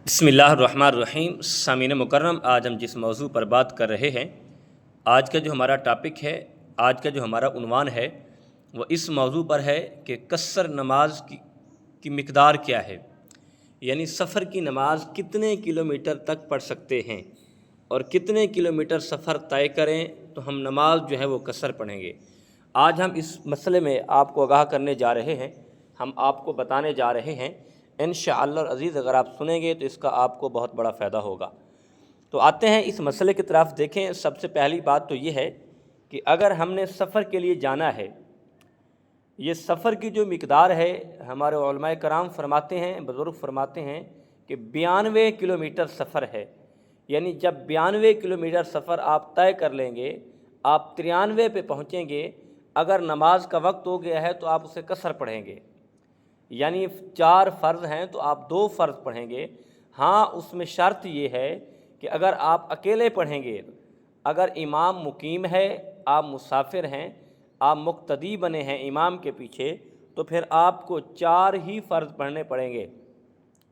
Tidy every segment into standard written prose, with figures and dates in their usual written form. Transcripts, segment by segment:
बिस्मिल्लाहिर्रहमानिर्रहीम। सामीन मुकर्रम, आज हम जिस मौजू पर बात कर रहे हैं, आज का जो हमारा टॉपिक है, आज का जो हमारा उन्वान है, वो इस मौजू पर है कि कसर नमाज की मिक़दार क्या है। यानी सफ़र की नमाज कितने किलोमीटर तक पढ़ सकते हैं और कितने किलोमीटर सफ़र तय करें तो हम नमाज जो है वो कसर पढ़ेंगे। आज हम इस मसले में आपको आगाह करने जा रहे हैं, हम आपको बताने जा रहे हैं। इंशाअल्लाह अज़ीज़ अगर आप सुनेंगे तो इसका आपको बहुत बड़ा फ़ायदा होगा। तो आते हैं इस मसले की तरफ। देखें, सबसे पहली बात तो ये है कि अगर हमने सफ़र के लिए जाना है, ये सफ़र की जो मिक़दार है, हमारे उलमाए कराम फरमाते हैं, बुज़ुर्ग फरमाते हैं कि 92 किलोमीटर सफ़र है। यानी जब 92 किलोमीटर सफ़र आप तय कर लेंगे, आप 93 पे पहुँचेंगे, अगर नमाज का वक्त हो गया है तो आप उसे कसर पढ़ेंगे। यानी 4 फ़र्ज़ हैं तो आप 2 फ़र्ज़ पढ़ेंगे। हाँ, उसमें शर्त ये है कि अगर आप अकेले पढ़ेंगे, अगर इमाम मुकीम है, आप मुसाफिर हैं, आप मुक्तदी बने हैं इमाम के पीछे, तो फिर आपको 4 ही फ़र्ज़ पढ़ने पड़ेंगे।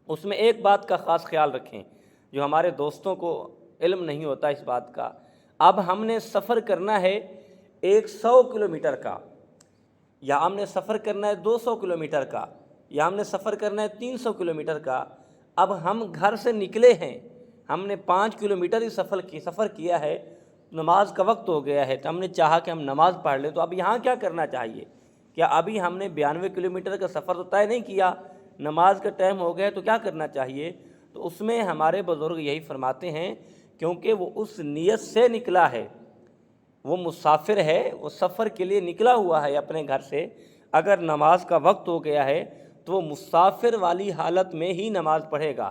उसमें एक बात का ख़ास ख्याल रखें, जो हमारे दोस्तों को इल्म नहीं होता इस बात का। अब हमने सफ़र करना है 100 किलोमीटर का, या हमने सफ़र करना है 200 किलोमीटर का, या हमने सफ़र करना है 300 किलोमीटर का। अब हम घर से निकले हैं, हमने 5 किलोमीटर ही सफ़र किया है, नमाज का वक्त हो गया है, तो हमने चाहा कि हम नमाज़ पढ़ लें। तो अब यहाँ क्या करना चाहिए? क्या अभी हमने 92 किलोमीटर का सफ़र तो तय नहीं किया, नमाज का टाइम हो गया, तो क्या करना चाहिए? तो उसमें हमारे बुज़ुर्ग यही फरमाते हैं, क्योंकि वो उस नीयत से निकला है, वो मुसाफिर है, वो सफ़र के लिए निकला हुआ है अपने घर से। अगर नमाज का वक्त हो गया है तो वो मुसाफिर वाली हालत में ही नमाज़ पढ़ेगा,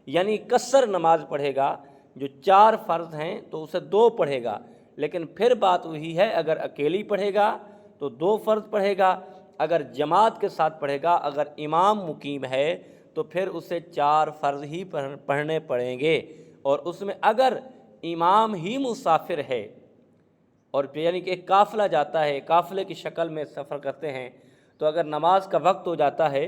यानी कसर नमाज पढ़ेगा। जो 4 फ़र्ज़ हैं तो उसे 2 पढ़ेगा। लेकिन फिर बात वही है, अगर अकेली पढ़ेगा तो 2 फ़र्ज़ पढ़ेगा, अगर जमात के साथ पढ़ेगा, अगर इमाम मुकीम है तो फिर उसे 4 फ़र्ज़ ही पढ़ने पड़ेंगे। और उसमें अगर इमाम ही मुसाफिर है और यानी कि एक काफ़िला जाता है, काफ़िले की शक्ल में सफ़र करते हैं, तो अगर नमाज का वक्त हो जाता है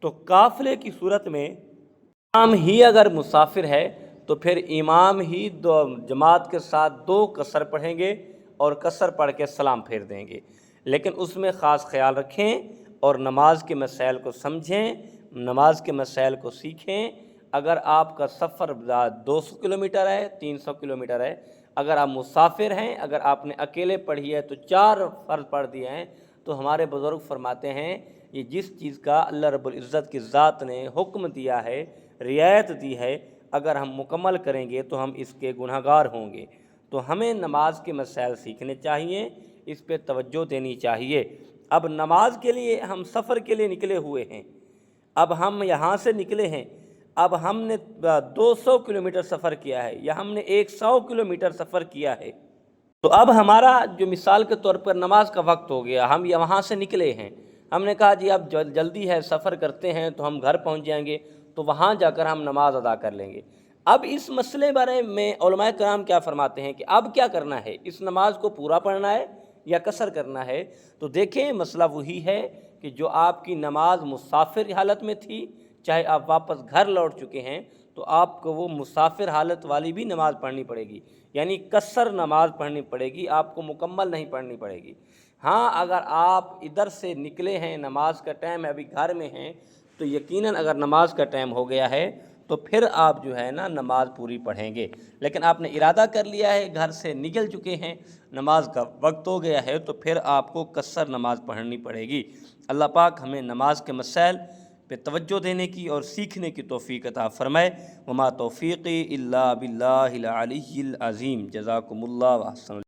तो काफ़िले की सूरत में इमाम ही अगर मुसाफिर है तो फिर इमाम ही दो जमात के साथ 2 कसर पढ़ेंगे और कसर पढ़ के सलाम फेर देंगे। लेकिन उसमें ख़ास ख्याल रखें और नमाज के मसाइल को समझें, नमाज के मसाइल को सीखें। अगर आपका सफ़र 200 किलोमीटर है, 300 किलोमीटर है, अगर आप मुसाफिर हैं, अगर आपने अकेले पढ़ी है तो 4 फ़र्ज़ पढ़ दिए हैं, तो हमारे बुज़ुर्ग फरमाते हैं ये जिस चीज़ का अल्लाह रब्बुल इज़्ज़त की ज़ात ने हुक्म दिया है, रियायत दी है, अगर हम मुकम्मल करेंगे तो हम इसके गुनहगार होंगे। तो हमें नमाज के मसाइल सीखने चाहिए, इस पे तवज्जो देनी चाहिए। अब नमाज के लिए हम सफ़र के लिए निकले हुए हैं, अब हम यहाँ से निकले हैं, अब हमने 200 किलोमीटर सफ़र किया है या हमने 100 किलोमीटर सफ़र किया है, तो अब हमारा जो मिसाल के तौर पर नमाज का वक्त हो गया, हम वहाँ से निकले हैं, हमने कहा जी अब जल्दी है, सफ़र करते हैं तो हम घर पहुँच जाएंगे, तो वहाँ जाकर हम नमाज अदा कर लेंगे। अब इस मसले बारे में उलमाए कराम क्या फरमाते हैं कि अब क्या करना है, इस नमाज को पूरा पढ़ना है या कसर करना है? तो देखें, मसला वही है कि जो आपकी नमाज मुसाफिर हालत में थी, चाहे आप वापस घर लौट चुके हैं, तो आपको वो मुसाफिर हालत वाली भी नमाज़ पढ़नी पड़ेगी, यानी कसर नमाज पढ़नी पड़ेगी, आपको मुकम्मल नहीं पढ़नी पड़ेगी। हाँ, अगर आप इधर से निकले हैं, नमाज का टाइम है, अभी घर में हैं, तो यकीनन अगर नमाज का टाइम हो गया है तो फिर आप जो है ना नमाज पूरी पढ़ेंगे। लेकिन आपने इरादा कर लिया है, घर से निकल चुके हैं, नमाज का वक्त हो गया है, तो फिर आपको कसर नमाज पढ़नी पड़ेगी। अल्लाह पाक हमें नमाज के मसाइल पे तवज्जो देने की और सीखने की तौफ़ीक़ अता फ़रमाए। वमा तौफ़ीक़ी इल्ला बिल्लाहिल अलिय्यिल अज़ीम। जज़ाकुमुल्लाह व अहसन।